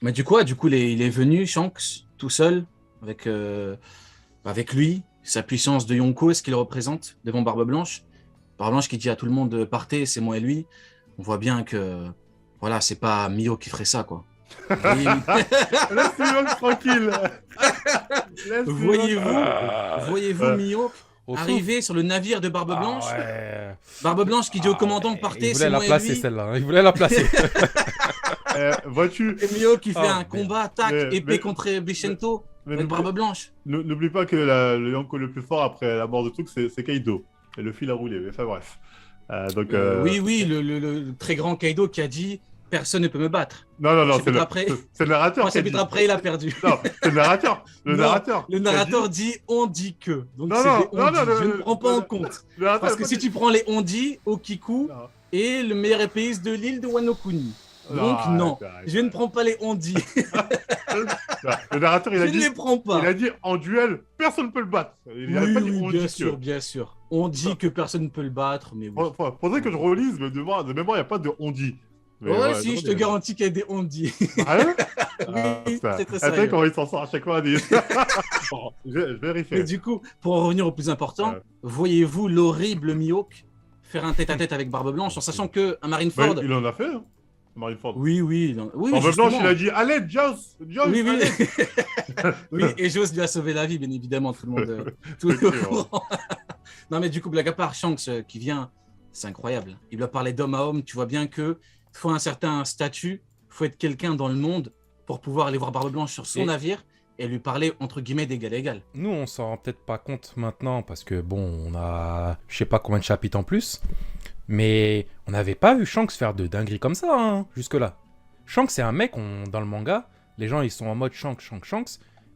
Mais du coup, il est venu, Shanks, tout seul, avec, avec lui, sa puissance de Yonko, ce qu'il représente devant Barbe Blanche. Barbe Blanche qui dit à tout le monde partez, c'est moi et lui. On voit bien que voilà, c'est pas Mio qui ferait ça, quoi. Voyez, Laisse Mihawk tranquille. Laisse Mihawk voyez-vous, tranquille. voyez-vous Ouais. Mihawk Au souffle. arriver sur le navire de Barbe Ah Blanche. ouais. Barbe Blanche qui dit au Ah commandant ouais. Il partez, voulait c'est la moi et placer lui. celle-là, hein. Il voulait la placer. Vois-tu, Et Mihawk qui fait Oh un merde. combat, tac, mais, épée mais, contre mais, Bichento mais avec Barbe Blanche. n'oublie pas que le Yonko le plus fort après la mort de Trunks, c'est Kaido. Et le fil a roulé, mais enfin bref. Donc, Oui, oui, le très grand Kaido qui a dit personne ne peut me battre. non, non, non, Chapitre après, c'est le narrateur trois qui a dit. chapitres après, il a perdu. Non, c'est le narrateur. Le Non, narrateur. le qui a narrateur dit- dit on dit que. Donc Non, c'est non, des on non, dit. non, Je ne prends pas en compte. Le narrateur Parce a que pas si dit- tu prends les on dit, Okiku Non, est le meilleur épéiste de l'île de Wano Kuni. Donc non, arrête. je ne prends pas les on dit. Le narrateur, il Je a ne dit. les prends pas. Il a dit en duel, personne ne peut le battre. Il a Oui, pas dit oui, on bien dit sûr, que. bien sûr. On dit que personne ne peut le battre, mais oui. Faudrait que je relise, mais de mémoire, il n'y a pas de on dit. Mais Ouais, voilà, si, non, je te garantis qu'il y a des on dit. Ah ouais. Oui, Putain. c'est très Attends, sérieux. comment il s'en sort à chaque fois. Bon, je vérifie. Mais du coup, pour en revenir au plus important, Ouais. voyez-vous l'horrible Mihawk faire un tête-à- -tête avec Barbe Blanche en sachant que un Marineford. Il en a fait, hein, Marineford. Oui, oui, non, oui, En justement. blanche, il a dit allez, Joss, Oui, oui. allez. Oui, et Joss lui a sauvé la vie, bien évidemment, tout le monde, tout le monde est au courant. Non, mais du coup, blague à part, Shanks qui vient, c'est incroyable. Il doit parler d'homme à homme. Tu vois bien que faut un certain statut, faut être quelqu'un dans le monde pour pouvoir aller voir Barbe Blanche sur son Et- navire et lui parler entre guillemets d'égal à égal. Nous, on s'en rend peut-être pas compte maintenant parce que bon, on a je sais pas combien de chapitres en plus, mais on n'avait pas vu Shanks faire de dingueries comme ça hein, jusque-là. Shanks, c'est un mec, dans le manga, les gens ils sont en mode Shanks, Shanks, Shanks,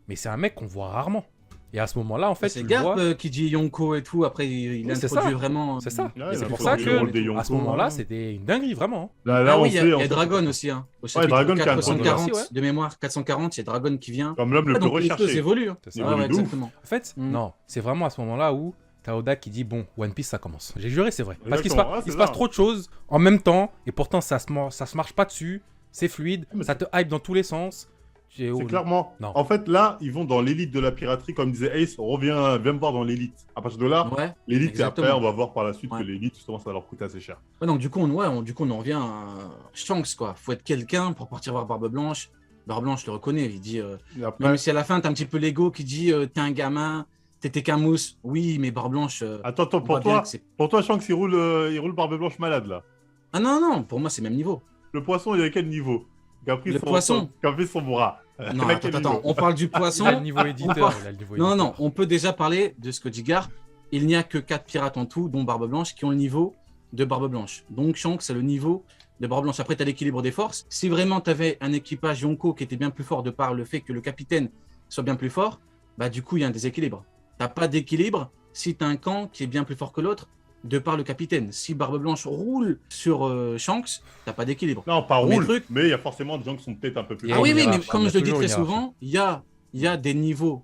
mais c'est un mec qu'on voit rarement. Et à ce moment-là, en fait, C'est tu le Garp vois. qui dit Yonko et tout. Après, il Oui, c'est introduit ça. vraiment. C'est ça. Ouais, Et il c'est a pour fait ça le rôle des que à Yonko, ce moment-là, hein. c'était une dinguerie vraiment. Là, Ah on oui, il y sait. a Dragon aussi. Hein. Au chapitre Dragon qui a 440, aussi, ouais. de mémoire, 440, il y a Dragon qui vient. Comme l'homme le plus Donc les choses recherché. évoluent. Hein. C'est ça. Il Ouais, évolue ouais, de ouf. exactement. En fait, Mm. non, c'est vraiment à ce moment-là où t'as Oda qui dit bon, One Piece ça commence. J'ai juré, c'est vrai. Parce qu'il se, Exactement, ouais, il c'est se passe ça. trop de choses en même temps et pourtant ça se marche pas dessus. C'est fluide, Mais ça te hype dans tous les sens. C'est clairement. Non. En fait, là, ils vont dans l'élite de la piraterie, comme disait Ace. Viens me voir dans l'élite. À partir de là, Ouais. l'élite, et après, exactement. on va voir par la suite Ouais. que l'élite, justement, ça va leur coûter assez cher. Ouais, donc du coup, on en revient à Shanks, quoi. Faut être quelqu'un pour partir voir Barbe Blanche. Barbe Blanche le reconnaît, il dit Et après, même si à la fin, t'as un petit peu l'ego qui dit t'es un gamin, t'étais qu'un mousse. Oui, mais Barbe Blanche. attends, on voit bien que c'est- pour toi, Shanks, il roule Barbe Blanche malade, là. Ah non, non, pour moi, c'est même niveau. Le poisson, il est à quel niveau? Qui a pris Le poisson. qui a pris son bras. Non, Il a quel attends, niveau on parle du poisson. Il a le niveau éditeur. parle- Il a le niveau Non, éditeur. non, on peut déjà parler de ce que dit Garp. Il n'y a que 4 pirates en tout, dont Barbe Blanche, qui ont le niveau de Barbe Blanche. Donc Shanks, c'est le niveau de Barbe Blanche. Après, tu as l'équilibre des forces. Si vraiment tu avais un équipage Yonko qui était bien plus fort de par le fait que le capitaine soit bien plus fort, bah du coup, il y a un déséquilibre. Tu n'as pas d'équilibre si tu as un camp qui est bien plus fort que l'autre de par le capitaine. Si Barbe Blanche roule sur Shanks, tu pas d'équilibre. Non, pas Premier roule, truc- mais il y a forcément des gens qui sont peut-être un peu plus Il y a Ah forts. oui, une oui, mais hiérarchie, comme il y a je le dis toujours très une souvent, il y a des niveaux.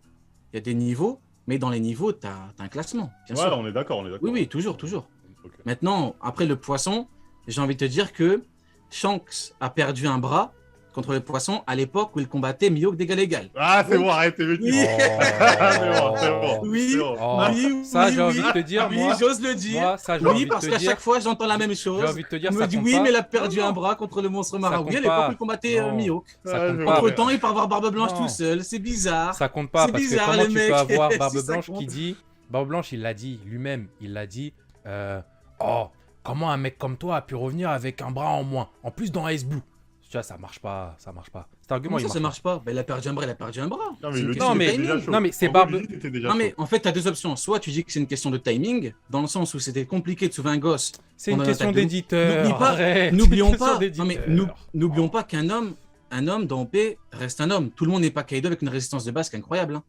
Il y a des niveaux, mais dans les niveaux, tu as un classement, bien Ouais, sûr. on est d'accord, on est d'accord. Oui, oui, toujours, toujours. Ok. Maintenant, après le poisson, j'ai envie de te dire que Shanks a perdu un bras contre le poisson à l'époque où il combattait Mihawk d'égal à égal. Ah, c'est Oui. bon, arrête, t'es Oui. c'est bon. Oui, c'est bon. Oh, oui, ça, oui, j'ai envie oui. de te dire, Oui, moi, j'ose le dire. moi, ça, j'ai envie Oui, de parce te qu'à dire, chaque fois, j'entends la même j'ai chose. envie de te dire, On ça me dit compte oui, pas. mais il a perdu Non, un non. bras contre le monstre Ça marin. compte Oui, à l'époque pas. où il combattait Non. Mihawk. Ça Ouais, compte je pas. vois. Entre temps, il part voir Barbe Blanche Non. tout seul. C'est bizarre. Ça compte pas C'est parce bizarre, que comment les tu mecs. peux avoir Si Barbe ça Blanche compte. qui dit Barbe Blanche, il l'a dit lui-même, il l'a dit oh, comment un mec comme toi a pu revenir avec un bras en moins, en plus dans Ice Blue. Tu vois, ça marche pas, ça marche pas. Cet argument, Comment ça, il ça marche marche pas? Ben, il a perdu un bras, il a perdu un bras. Non, mais C'est il une le dit, question de mais- c'était déjà timing. chaud. non, mais c'est En gros, Barbe- il dit, c'était déjà Non, chaud. mais en fait, tu as deux options. Soit tu dis que c'est une question de timing, dans le sens où c'était compliqué de sauver un gosse. C'est une On a question attaque de ouf. d'éditeur. N'oublie pas, arrête, n'oublions c'est une pas, question non, mais d'éditeur. n'oublions pas un homme dans OP reste un homme. Tout le monde n'est pas Kaido avec une résistance de base qui est incroyable. Hein.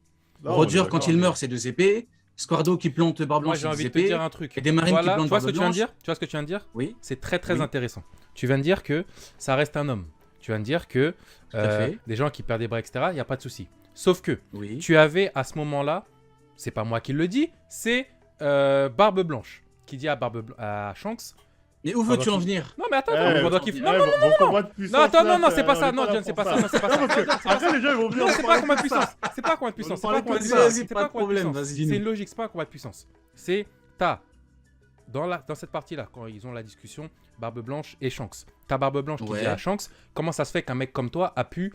Non, on est Roger, d'accord, quand il mais- meurt, c'est 2 épées. Squardo qui plante Barbe Moi, Blanche, j'ai c'est envie 2 de te épées. dire un truc. Et des marines qui Voilà, plantent tu vois ce que Barbe tu viens de Blanche. dire? Tu vois ce que tu viens de dire? Oui, C'est très très Oui. intéressant. Tu viens de dire que ça reste un homme. Tu viens de dire que à fait. des gens qui perdent des bras, etc., il n'y a pas de souci. Sauf que oui. tu avais à ce moment-là, c'est pas moi qui le dis, c'est Barbe Blanche qui dit à Shanks, Mais où veux-tu en venir? Non, mais attends, Eh, attends, Vendor qui... eh, Non, non, non, attends, non, c'est pas ça. Non, John, c'est pas ça. Non, c'est pas ça. Après, les gens, ils vont venir. Non, c'est pas un combat de puissance. C'est pas un combat de puissance. C'est pas un combat de Vas-y, puissance. vas-y, C'est pas de un combat problème, puissance. vas-y, C'est dis-nous. une logique, c'est pas un combat de puissance. C'est dans cette partie-là, quand ils ont la discussion, Barbe Blanche et Shanks. T'as Barbe Blanche qui Ouais. dit à Shanks, comment ça se fait qu'un mec comme toi a pu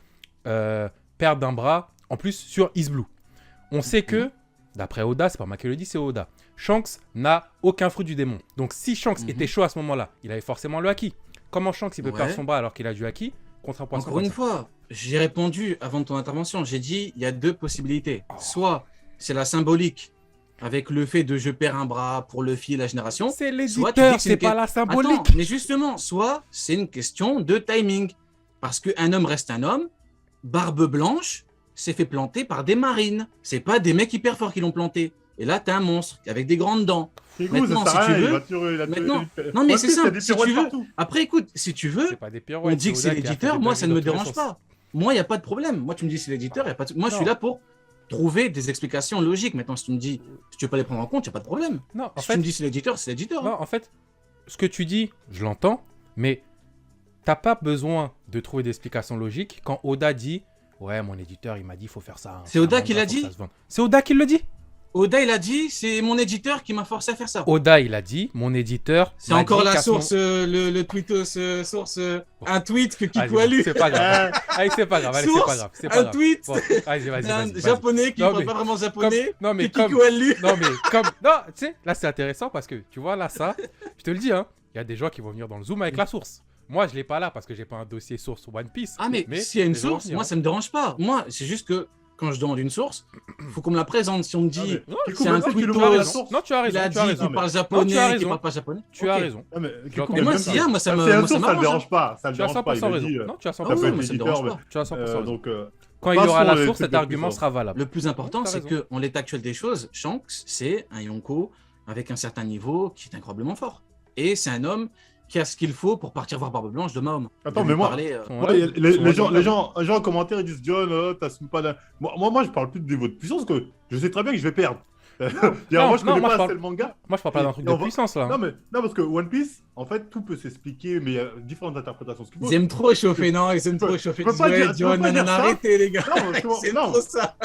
perdre un bras, en plus sur Is Blue. On sait que, d'après Oda, c'est pas moi qui le dis, c'est Oda, Shanks n'a aucun fruit du démon. Donc si Shanks était chaud à ce moment-là, il avait forcément le haki. Comment Shanks il peut Ouais. perdre son bras alors qu'il a du haki contre un poisson Encore comme une ça? fois, j'ai répondu avant ton intervention. J'ai dit il y a deux possibilités. Soit c'est la symbolique avec le fait de je perds un bras pour le fil et la génération. C'est Soit tu dis l'éditeur, que c'est une pas que- la symbolique. Attends, mais justement, soit c'est une question de timing. Parce qu'un homme reste un homme. Barbe Blanche s'est fait planter par des marines. C'est pas des mecs hyper forts qui l'ont planté. Et là, t'as un monstre avec des grandes dents. Maintenant, si tu veux- Maintenant- non, mais c'est simple, si tu veux- Après, écoute, si tu veux, C'est pas des pirouettes. on dit que c'est Oda qui a fait l'éditeur, des moi ça ne me dingueries dans dérange tous les pas. Moi, il n'y a pas de problème. Moi, tu me dis c'est l'éditeur, y a pas de... moi je suis Non. là pour trouver des explications logiques. Maintenant, si tu me dis, si tu veux pas les prendre en compte, il n'y a pas de problème. sens. Non, en Si tu fait, me dis c'est l'éditeur, c'est l'éditeur. non, en fait, ce que tu dis, je l'entends, mais t'as pas besoin de trouver d'explications logiques quand Oda dit ouais, mon éditeur, il m'a dit, il faut faire ça. hein. C'est Oda un qui manga, l'a faut que dit ça se vende. C'est Oda qui le dit. Oda, il a dit, c'est mon éditeur qui m'a forcé à faire ça. Oda, il a dit, mon éditeur. C'est m'a encore dit la qu'à ce source, le tweetos, source, un tweet que Kiku Allez, a lu. C'est pas grave. Allez, c'est pas grave. Allez, c'est pas Source, grave. C'est pas un grave. tweet Bon, allez, vas-y, d'un vas-y. japonais qui ne Non, parle mais pas vraiment Comme- japonais, Non, mais que comme. Kiku a lu. Non, mais comme. Non, tu sais, là, c'est intéressant parce que, tu vois, là, ça, je te le dis, hein, il y a des gens qui vont venir dans le Zoom avec la source. Moi, je l'ai pas là parce que j'ai pas un dossier source One Piece. Ah, mais s'il y a une les gens vont source, venir, moi hein. ça me dérange pas. Moi, c'est juste que quand je demande une source, faut qu'on me la présente. Si on me dit, C'est un tu as tweetos, raison. Non, tu as il raison. a Tu as dit raison. qu'il parle Non, tu as japonais, qu'il raison. parle pas japonais. Tu as Ok. raison. Mais Mais moi, s'il y a, moi ça me ça m'arrange. le dérange pas. Ça le Tu as dérange pas. 100% Il a raison. dit. Non, tu as 100% Ah Ça peut oui, être moi ça me l'éditeur, dérange pas. Tu as 100% raison. donc, Quand il y aura passons la les source, trucs cet les argument plus sera valable. Le plus important, T'as c'est raison. qu'en l'état actuel des choses, Shanks, c'est un Yonko avec un certain niveau qui est incroyablement fort. Et c'est un homme qui a ce qu'il faut pour partir voir Barbe Blanche de Mahom. Attends, De mais lui moi- parler, Ouais, les gens Sont en commentaire ils disent John, t'assumes pas d'un. Moi, je parle plus de niveau de puissance que je sais très bien que je vais perdre. Moi, je non, connais moi, je pas parle- assez le manga. Moi, je parle pas d'un truc Et de on va- puissance là. Non, parce que One Piece, en fait, tout peut s'expliquer, mais il y a différentes interprétations. Ce qu'il faut- Ils aiment trop chauffer, non? Ils aiment trop chauffer. tu peux pas Ouais, dire- tu peux John, pas dire ça. arrêtez les gars. Non, parce que- C'est non. trop ça.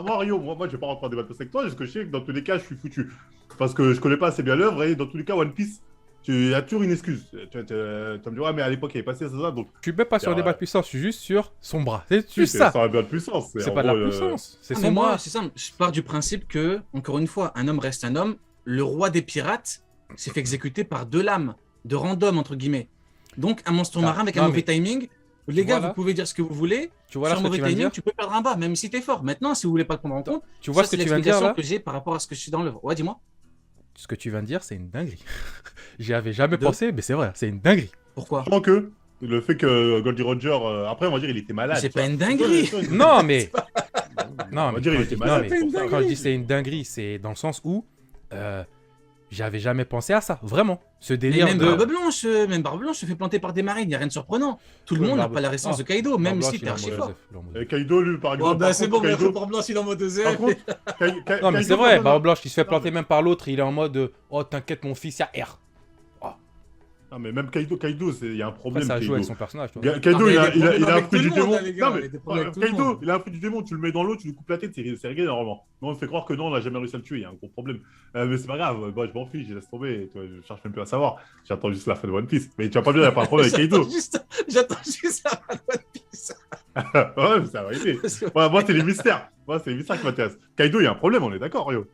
Moi, Rio, moi, je vais pas rentrer en débat avec toi, parce que je sais que dans tous les cas, je suis foutu. Parce que je connais pas assez bien l'œuvre, et dans tous les cas, One Piece, tu as toujours une excuse. Tu vas me dire, ouais, mais à l'époque, il y avait passé ça, donc. Je suis même pas sur le débat de puissance, je suis juste sur son bras. C'est Oui, juste ça. Ça aurait bien de puissance. C'est en pas de la gros, puissance, c'est Ah, mais son moi, bras. c'est simple. Je pars du principe que, encore une fois, un homme reste un homme. Le roi des pirates s'est fait exécuter par deux lames, de random, entre guillemets. Donc, un monstre Ah, marin avec non, un mauvais timing. Les gars, vois là vous pouvez dire ce que vous voulez. Tu vois là Sur ce un que tu mauvais viens de timing, dire tu peux perdre un bas, même si t'es fort. Maintenant, si vous voulez pas le prendre en compte, Tu vois ça, ce que c'est tu viens de dire l'explication là que j'ai par rapport à ce que je suis dans l'œuvre. Ouais, dis-moi. Ce que tu viens de dire, c'est une dinguerie. J'y avais jamais De- pensé, mais c'est vrai, c'est une dinguerie. Pourquoi? Franchement que le fait que Goldie Roger, après on va dire il était malade. C'est tu vois. pas une dinguerie. Non, mais. Non, On va mais dire il quand était je dis- malade. non, C'est une mais quand je dis c'est une dinguerie, c'est dans le sens où j'avais jamais pensé à ça, vraiment. Ce Mais délire même de. Barbe Blanche se fait planter par des marines, il n'y a rien de surprenant. Tout le Ouais, monde n'a Barbe- pas la résistance Ah, de Kaido, même Blanche, si il t'es est en archi mode fort. Joseph, il est en mode Et Joseph. Kaido, lui, par exemple. Bon, bah par c'est contre, bon, mais Kaido- Barbe Blanche, il est en mode Joseph. Par contre, Non, mais c'est vrai, Barbe Blanche, il se fait planter même par l'autre, il est en mode oh, t'inquiète, mon fils, il y a R. Non, mais même Kaido, il y a un Après, problème. ça joue Kaido. avec son personnage, tu vois. Kaido, Ah, mais il a il y a des il a un problèmes fruit avec du tout le démon. monde, les gars, Non, il y a des problèmes avec tout le Kaido, monde. il a un fruit du démon, tu le mets dans l'eau, tu lui coupes la tête, c'est réglé normalement. Mais on fait croire que non, on n'a jamais réussi à le tuer, il y a un gros problème. Mais c'est pas grave, moi je m'en fiche, je laisse tomber, tu vois, je cherche même plus à savoir. J'attends juste la fin de One Piece. Mais tu vas pas dire, il n'y a pas de problème avec Kaido. J'attends juste la fin de One Piece. Ouais, mais ça va arriver. Moi, c'est les mystères. Moi, c'est les mystères qui m'intéressent. Kaido, il y a un problème, on est d'accord, Rio.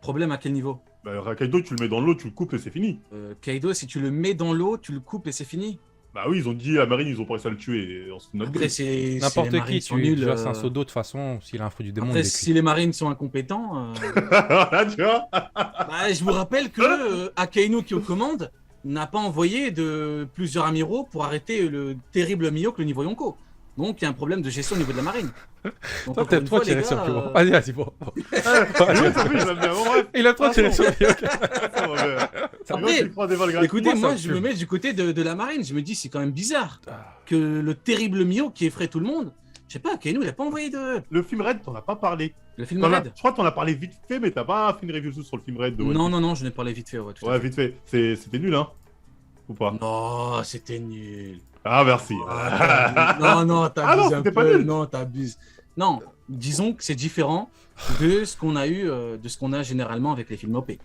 Problème à quel niveau? Bah, Kaido, tu le mets dans l'eau, tu le coupes et c'est fini. Kaido, si tu le mets dans l'eau, tu le coupes et c'est fini. Bah oui, ils ont dit à Marine, ils ont pas réussi à le tuer. Et on se fout de notre Après, gueule. c'est N'importe les qui, marines sont tu nuls, verses un seau d'eau de toute façon, s'il a un fruit du démon, Après, il est si les marines sont incompétents, Là, tu vois. bah, je vous rappelle que Akainu qui est aux commandes n'a pas envoyé de plusieurs amiraux pour arrêter le terrible Mihawk, le niveau Yonko. Donc il y a un problème de gestion au niveau de la marine. Donc, Toi, encore peut-être une toi fois, qui es les sur gars, le plus Vas-y, vas-y, bon. Oui, ça fait, je l'aime bien. Bon, bref. Il a trop tiré sur le Mihawk. Ça va, mais- Après, Tu prends des balles gratuites. écoutez, moi ça je me me fume. mets du côté de la marine. Je me dis, c'est quand même bizarre Ah. que le terrible Mihawk qui effraie tout le monde, je sais pas, Akainu il a pas envoyé de. Le film Red, t'en as pas parlé. Le film T'en as- Red. Je crois que t'en as parlé vite fait, mais t'as pas fait une review sur le film Red de One Non, Piece. non, non, je n'ai parlé vite fait. Ouais, tout à Ouais, fait. vite fait. C'était nul, hein. Ou pas? Non, c'était nul. Ah, merci. Non, Ah non, t'abuses un c'était pas peu. nul. Non, t'abuses. Non, disons que c'est différent de ce qu'on a eu, de ce qu'on a généralement avec les films OP. Mais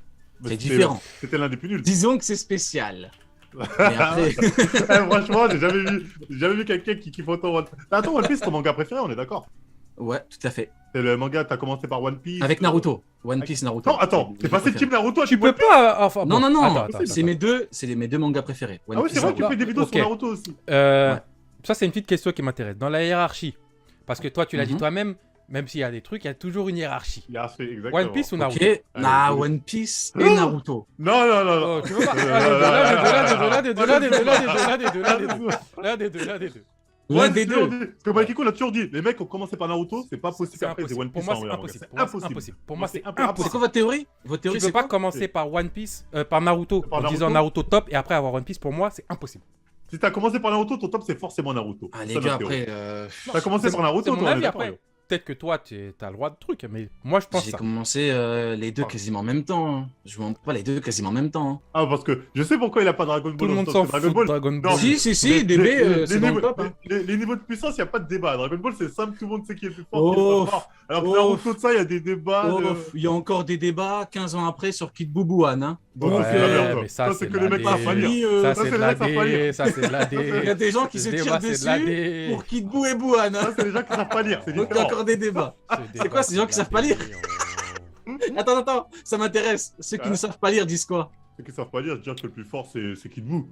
C'est c'était- différent. C'était l'un des plus nuls. Disons que c'est spécial. Mais après, Franchement, j'ai jamais vu quelqu'un qui kiffe autant One Piece. Attends, One Piece, c'est ton manga préféré, on est d'accord? ouais, tout à fait. C'est le manga, t'as commencé par One Piece. Avec Naruto. One Piece, Naruto. Non, attends, t'es passé de team Naruto à Tu team peux One Piece. pas. Enfin, Non, bon, non, non. attends, C'est mes deux mangas préférés. One Ah oui, Piece c'est vrai et que tu Naruto. fais des vidéos Ok. sur Naruto aussi. Euh, Ouais. Ça, c'est une petite question qui m'intéresse. Dans la hiérarchie, parce que toi, tu l'as dit Mhm. toi-même, même s'il y a des trucs, il y a toujours une hiérarchie. Il a fait exactement. One Piece ou Naruto? Ok. Nah, Allez, One Piece Oh et Naruto. Non, non, non, non. Oh, tu veux pas? Allez, L'un des deux. L'un Ouais, des j'ai toujours deux. dit. Parce que Makiko l'a toujours dit. Les mecs ont commencé par Naruto, c'est pas possible C'est qu'après c'est impossible. One Pour Piece moi, en c'est manga. impossible. C'est Pour moi, c'est impossible. impossible. Pour moi, c'est C'est impossible. C'est quoi votre théorie? Votre Tu théorie, peux c'est pas quoi? commencer par One Piece, par Naruto, Par en disant Naruto. Naruto top et après avoir One Piece. Pour moi, c'est impossible. Si t'as commencé par Naruto, ton top c'est forcément Naruto. Ah, C'est les ça, gars, notre théorie. après, T'as commencé C'est par mon- Naruto, c'est mon toi, on est avis d'accord, après. yo. Peut-être que toi, t'as le droit de truc, mais moi, je pense j'ai ça. commencé les deux quasiment en même temps. Hein. Je vois pas les deux quasiment en même temps. Hein. Ah, parce que je sais pourquoi il a pas Dragon Ball. Tout le dans monde son s'en top, fout Dragon de Ball. Dragon Non, Ball. Si, DB, c'est dans le top. Hein. Les niveaux de puissance, il n'y a pas de débat. Dragon Ball, c'est simple, tout le monde sait qui est le plus fort, Oh, qui est le pas fort. Alors que oh, Naruto, de ça, il y a des débats. Oh, de... il y a encore des débats 15 ans après sur Kid Boubouane. Hein. Bon, Donc, ça, c'est la merde, mais ça. ça, Ça, c'est c'est de que les la mecs savent pas dé. lire. Ça, Ça, c'est c'est de les la mecs savent pas dé. lire. Ça, c'est de la il y a dé. des gens qui se Ce tirent débat, c'est de la dessus dé. pour Kid Bou et Bouane. Hein. Ça, c'est les gens qui savent pas lire. C'est Donc il y a différent. encore des débats. C'est quoi ces gens qui savent pas lire? Attends, ça m'intéresse. Ceux qui Ouais. ne savent pas lire disent quoi? Ceux qui savent pas lire, dire que le plus fort, c'est Kid Buu.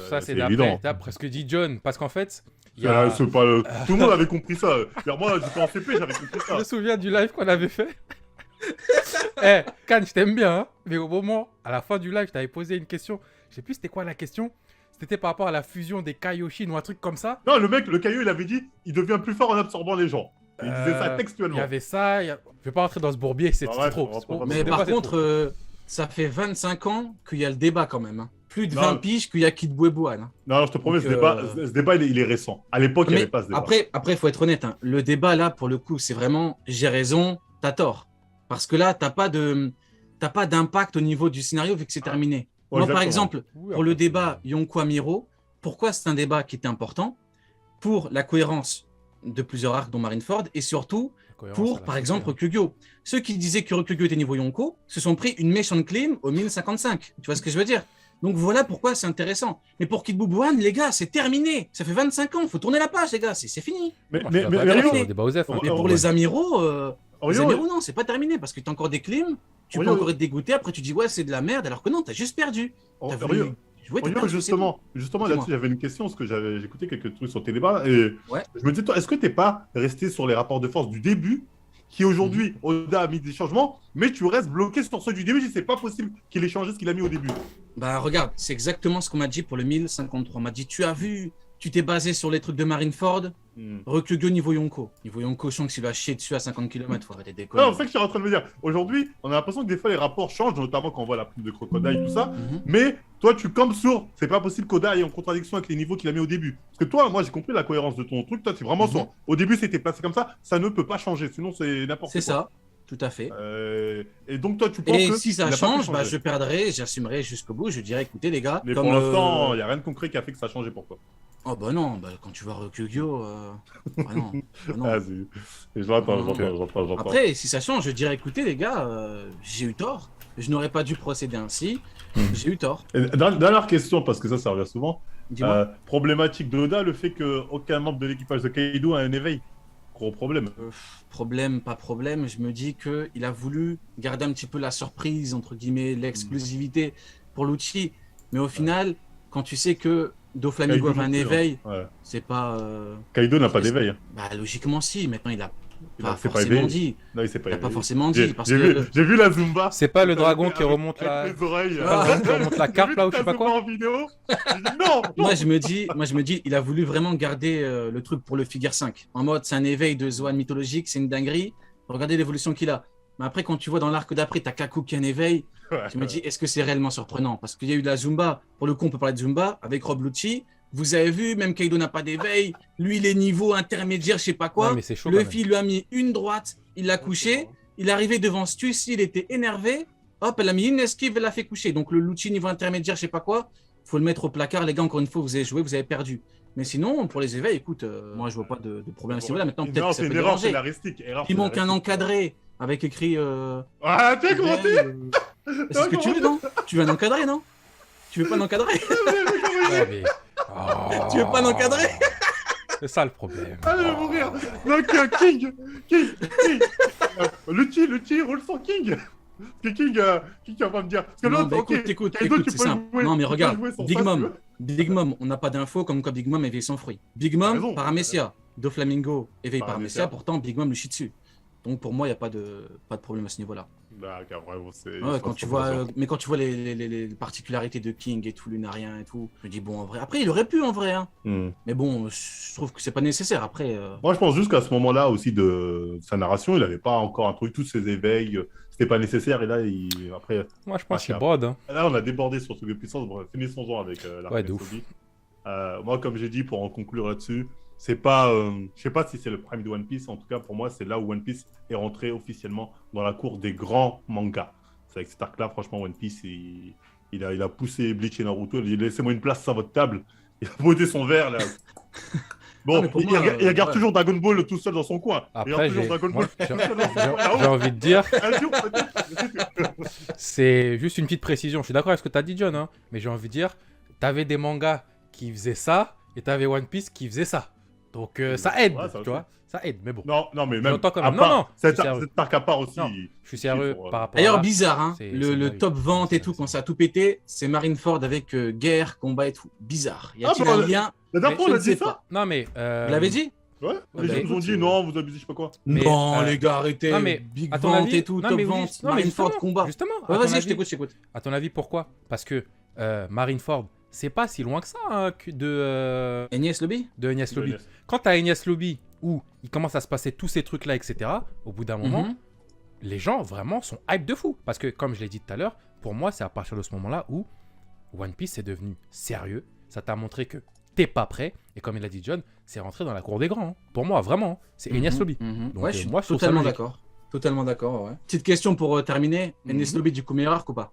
Ça, c'est évident. d'après ce que dit John. Parce qu'en fait, il y Ah, a... c'est pas le- Tout le monde avait compris ça. Alors moi, j'étais en CP, j'avais compris Je ça. me souviens du live qu'on avait fait. Eh, Kan, je t'aime bien, hein, mais au moment, à la fin du live, je t'avais posé une question. Je sais plus c'était quoi la question. C'était par rapport à la fusion des Kaioshin ou un truc comme ça. Non, le mec, le caillou, il avait dit, il devient plus fort en absorbant les gens. Il disait ça Il textuellement. y avait ça. Je vais pas rentrer dans ce bourbier, c'est Ah ouais, trop. on va pas- Mais Ce débat, par c'est contre, trop. ça fait 25 ans qu'il y a le débat quand même. Hein. Plus de Non. 20 piges qu'il y a Kid Bou et Bouane. Hein. Non, non, je te promets, Donc, ce débat, il est récent. À l'époque, il n'y Mais avait pas ce débat. après, faut être honnête. Hein. Le débat là, pour le coup, c'est vraiment j'ai raison, t'as tort. Parce que là, t'as pas d'impact au niveau du scénario vu que c'est terminé. Ouais, Moi, par exactement. exemple, Oui, pour le après, débat Yonko Amiro, pourquoi c'est un débat qui était important? Pour la cohérence de plusieurs arcs dont Marineford et surtout cohérence, pour, ça l'a par fait, exemple, hein. Ryukyu. Ceux qui disaient que Ryukyu était niveau Yonko se sont pris une méchante claim au 1055. Tu vois ce que je veux dire? Donc voilà pourquoi c'est intéressant. Mais pour Kid Boubouane, les gars, c'est terminé. Ça fait 25 ans. Faut tourner la page, les gars. C'est fini. Mais, Moi, je mais, suis mais, pas mais d'accord Rio, sur le débat Osef, hein. Mais Oh, pour ouais. les Amiraux, Rio, non, c'est pas terminé parce que t'as encore des clims. Tu peux Rio- encore être dégoûté. Après, tu dis ouais, c'est de la merde. Alors que non, t'as juste perdu. T'as voulu Rio, jouer, t'as Rio, perdu, c'est justement Dis-moi. là-dessus, j'avais une question parce que j'ai écouté quelques trucs sur tes débats et Ouais. je me disais, toi, est-ce que t'es pas resté sur les rapports de force du début qui aujourd'hui, Oda a mis des changements, mais tu restes bloqué sur ceux du début, je dis, c'est pas possible qu'il ait changé ce qu'il a mis au début. tout. Bah regarde, c'est exactement ce qu'on m'a dit pour le 1053. On m'a dit tu as vu, tu t'es basé sur les trucs de Marineford. Ryukyu niveau Yonko. Niveau Yonko, je sens que s'il va chier dessus à 50 km, faut arrêter de déconner. Non, c'est ça que je suis en train de me dire. Aujourd'hui, on a l'impression que des fois les rapports changent, notamment quand on voit la plume de Crocodile et tout ça. Mhm. Mais toi, tu campes sur, c'est pas possible qu'Oda aille en contradiction avec les niveaux qu'il a mis au début. Parce que toi, moi, j'ai compris la cohérence de ton truc. Toi, c'est vraiment Mhm. sur. Au début, c'était placé comme ça ne peut pas changer. Sinon, c'est n'importe quoi. C'est ça, tout à fait. Et donc, toi, tu penses Et que. si il ça a pas pu change, bah, changer. je perdrai, j'assumerai jusqu'au bout. Je dirais, écoutez les gars, Mais comme pour l'instant, il n'y a rien de concret qui a fait que ça a changé pour toi. oh bah non, bah, quand tu vois Ryukyu, bah non, bah non. Ah, j'entends. Après, si ça change, je dirais, écoutez les gars, j'ai eu tort. Je n'aurais pas dû procéder ainsi. J'ai eu tort. Et dernière question, parce que ça revient souvent. Dis-moi. Problématique de Oda, le fait qu'aucun membre de l'équipage de Kaido a un éveil. Gros problème. Problème, pas problème. Je me dis que il a voulu garder un petit peu la surprise, entre guillemets, l'exclusivité pour Lucci. Mais au final, quand tu sais que Doflamingo Kaido avait un non plus, éveil, hein. Ouais. c'est pas. Kaido n'a pas c'est- d'éveil. Hein. Bah, logiquement, si. Maintenant, il a Il pas a- c'est pas forcément éveillé. dit. Non, il s'est pas Il a pas éveillé. forcément dit. Parce J'ai que. j'ai vu la Zumba. C'est pas le Avec- dragon qui avec- remonte avec la... les oreilles. Ah. Qui remonte la carte là ou je sais pas quoi. En vidéo. J'ai dit non, non. Moi je me dis, il a voulu vraiment garder le truc pour le figure 5. En mode, c'est un éveil de Zoan mythologique, c'est une dinguerie. Regardez l'évolution qu'il a. Mais après, quand tu vois dans l'arc d'après, t'as Kaku qui a un éveil, je me dis, est-ce que c'est réellement surprenant? Parce qu'il y a eu de la Zumba. Pour le coup, on peut parler de Zumba avec Rob Lucci. Vous avez vu, même Kaido n'a pas d'éveil. Lui, il est niveau intermédiaire, je sais pas quoi. Ouais, mais c'est chaud quand même. Luffy lui a mis une droite, il l'a couché. Il est arrivé devant Stussy, il était énervé. Hop, elle a mis une esquive, elle l'a fait coucher. Donc le Lucci niveau intermédiaire, je sais pas quoi. faut le mettre au placard. Les gars, encore une fois, vous avez joué, vous avez perdu. Mais sinon, pour les éveils, écoute, moi, je vois pas de problème à ce niveau-là. Maintenant, peut-être Non, que ça c'est peut une erreur déranger. scénaristique. Il manque un encadré avec écrit. Ah, t'as commenté. C'est ce que tu veux, non? Tu veux un encadré, non? Tu veux pas un encadré? Ouais, mais... Tu veux pas l'encadrer? C'est ça le problème. Ah, je vais mourir. Non, King. Le roule sans King. Parce que King va me dire. Parce que Non, l'autre, bah, ok, écoute, Kaido, tu c'est peux simple. jouer- Non, mais tu peux regarde, jouer sans Big ça, si tu Mom, veux. Big Mom, on n'a pas d'infos comme quoi Big Mom éveille son fruit. Big T'as Mom, raison. Paramecia, Doflamingo éveille Paramecia. Paramecia, pourtant Big Mom lui chie dessus. Donc pour moi, il n'y a pas de problème à ce niveau-là. D'accord, vraiment, c'est. Ouais, quand tu vois, mais quand tu vois les particularités de King et tout, Lunarien et tout, je me dis bon, en vrai. Après, il aurait pu en vrai, hein. Mais bon, je trouve que c'est pas nécessaire. Après, Moi, je pense juste qu'à ce moment-là aussi de sa narration, il n'avait pas encore introduit tous ses éveils. C'était pas nécessaire. Et là, après, Moi, je pense Ah, qu'il brode. Hein. là, on a débordé sur ce de puissance. Bref, finissons-en avec la Ouais, de ouf. Moi, comme j'ai dit, pour en conclure là-dessus, c'est pas, je sais pas si c'est le prime de One Piece. En tout cas, pour moi, c'est là où One Piece est rentré officiellement dans la cour des grands mangas. C'est avec cet arc-là, franchement, One Piece, il a poussé Bleach et Naruto. Il a dit laissez-moi une place sur votre table. Il a posé son verre là. Bon, Ah, mais pour il, moi, il regarde ouais. toujours Dragon Ball tout seul dans son coin. Il Après, regarde toujours Dragon moi, Ball tout seul dans son coin. j'ai envie de dire, Un jour, peut-être. c'est juste une petite précision. Je suis d'accord avec ce que tu as dit, John, hein, mais j'ai envie de dire, t'avais des mangas qui faisaient ça et t'avais One Piece qui faisait ça. Donc ça aide, Ouais, ça tu aussi. vois. Ça aide, mais bon. Non, mais même. J'entends quand à même. part- Non, Cet je suis sérieux. arc à part aussi. Non. Je suis sérieux pour, par rapport d'ailleurs, à... bizarre, hein. c'est Le dingue. top vente et C'est- tout, quand ça a tout pété, c'est Marineford avec guerre, combat et tout. Bizarre. Y a-t-il bah, un lien? La dernière fois, Je on a ne sais dit ça. pas. Non, mais... Vous l'avez dit? Ouais. Les bah, gens nous ont écoute, dit non, vous abusez, je sais pas quoi. Mais, non, les gars, arrêtez. non, mais, Big à ton vente avis... et tout, non, top mais oui, vente, non, mais Marineford justement, combat. Justement, Ouais, à ton vas-y, avis- je t'écoute, je t'écoute. À ton avis, pourquoi? Parce que Marineford, c'est pas si loin que ça hein, Agnès Lobby? de Enies Lobby. Quand t'as Enies Lobby, où il commence à se passer tous ces trucs-là, etc., au bout d'un moment, Mhm. les gens vraiment sont hype de fou. Parce que, comme je l'ai dit tout à l'heure, pour moi, c'est à partir de ce moment-là où One Piece est devenu sérieux. Ça t'a montré que t'es pas prêt. Et comme il a dit John, c'est rentré dans la cour des grands. Hein. Pour moi, vraiment, c'est Enies Lobby. Donc, Ouais, je suis moi, je trouve ça totalement logique. d'accord. Totalement d'accord, ouais. Petite question pour terminer. Enies Lobby du coup meilleur arc ou pas?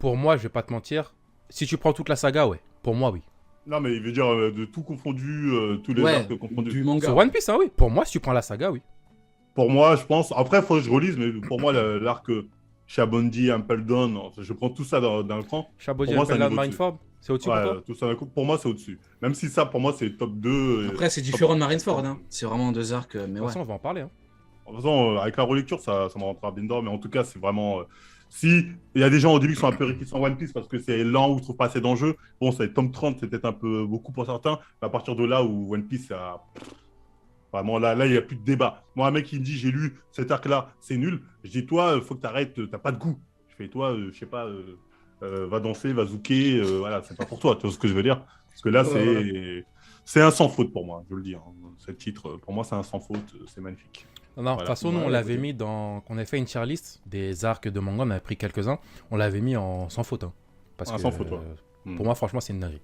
Pour moi, je vais pas te mentir. Si tu prends toute la saga, ouais. Pour moi, oui. Non, mais il veut dire de tout confondu, tous les Ouais, arcs confondus. du manga. Sur One Piece, hein, oui. Pour moi, si tu prends la saga, oui. Pour moi, je pense. Après, il faut que je relise, mais pour moi, l'arc Shabondi, Impel Down, je prends tout ça dans le cran. Chabody, Pour moi, c'est un Impel Down, niveau Marineford, c'est au-dessus Ouais, pour toi tout ça d'un coup. Pour moi, c'est au-dessus. Même si ça, pour moi, c'est top 2. Après, c'est différent de Marineford. Hein. C'est vraiment deux arcs, mais De toute ouais. façon, on va en parler. Hein. De toute façon, avec la relecture, ça me rentrera bien dedans. Mais en tout cas, c'est vraiment. Si il y a des gens au début qui sont un peu réticents à One Piece parce que c'est lent ou ne trouvent pas assez d'enjeux, bon, c'est tome 30, c'est peut-être un peu beaucoup pour certains. Mais à partir de là où One Piece, vraiment, là, il n'y a plus de débat. Moi, un mec qui me dit j'ai lu cet arc-là, c'est nul. Je dis toi, il faut que tu arrêtes, t'as pas de goût. Je fais toi, je sais pas, va danser, va zouker, voilà, c'est pas pour toi, tu vois ce que je veux dire. Parce que là, c'est un sans faute pour moi, je le dis. Hein. Ce titre, pour moi, c'est un sans faute, c'est magnifique. Non, de toute Voilà. façon, nous, on Ouais, l'avait écoutez. mis dans. Quand on avait fait une tier list des arcs de manga, on avait pris quelques-uns. On l'avait mis en sans faute. Hein. Parce Ah, que, sans faute, ouais. pour moi, franchement, c'est une dinguerie.